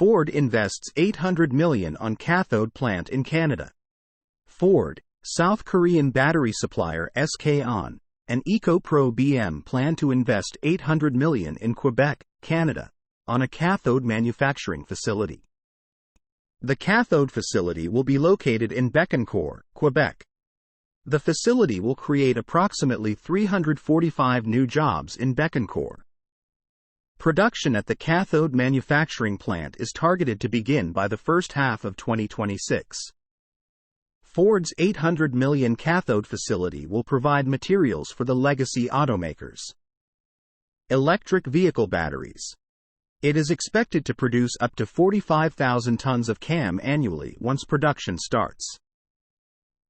Ford invests $800 million on cathode plant in Canada. Ford, South Korean battery supplier SK On, and EcoProBM plan to invest $800 million in Quebec, Canada, on a cathode manufacturing facility. The cathode facility will be located in Bécancour, Quebec. The facility will create approximately 345 new jobs in Bécancour. Production at the cathode manufacturing plant is targeted to begin by the first half of 2026. Ford's $800 million cathode facility will provide materials for the legacy automakers. Electric vehicle batteries. It is expected to produce up to 45,000 tons of CAM annually once production starts.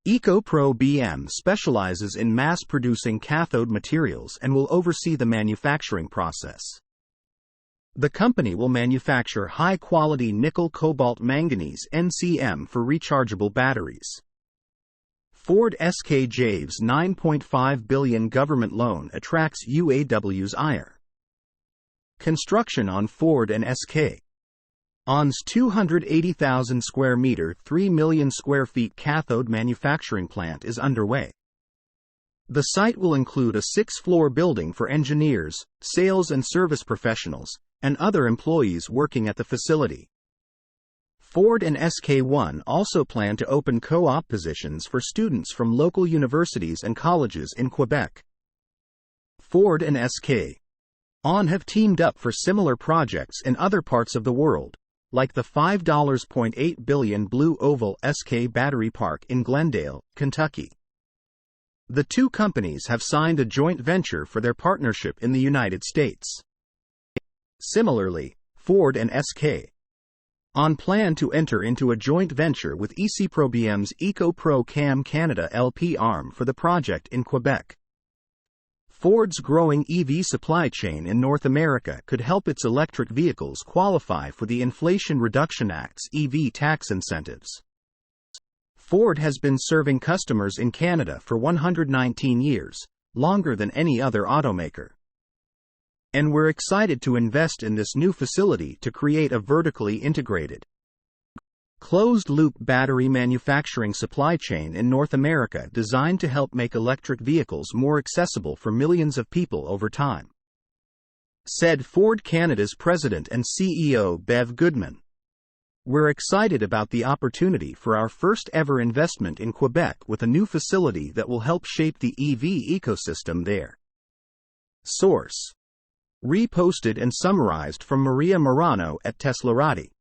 EcoProBM specializes in mass-producing cathode materials and will oversee the manufacturing process. The company will manufacture high-quality nickel-cobalt-manganese (NCM) for rechargeable batteries. Ford SKJ's $9.5 billion government loan attracts UAW's ire. Construction on Ford and SK On's 280,000 square meter, 3 million square feet cathode manufacturing plant is underway. The site will include a 6-floor building for engineers, sales and service professionals, and other employees working at the facility. Ford and SK1 also plan to open co-op positions for students from local universities and colleges in Quebec. Ford and SK On have teamed up for similar projects in other parts of the world, like the $5.8 billion Blue Oval SK Battery Park in Glendale, Kentucky. The two companies have signed a joint venture for their partnership in the United States. Similarly, Ford and SK On plan to enter into a joint venture with EcoProBM's EcoPro-Cam Canada LP arm for the project in Quebec. Ford's growing EV supply chain in North America could help its electric vehicles qualify for the Inflation Reduction Act's EV tax incentives. Ford has been serving customers in Canada for 119 years, longer than any other automaker. And we're excited to invest in this new facility to create a vertically integrated, closed-loop battery manufacturing supply chain in North America designed to help make electric vehicles more accessible for millions of people over time, said Ford Canada's president and CEO Bev Goodman. We're excited about the opportunity for our first-ever investment in Quebec with a new facility that will help shape the EV ecosystem there. Source: reposted and summarized from Maria Morano at Teslarati.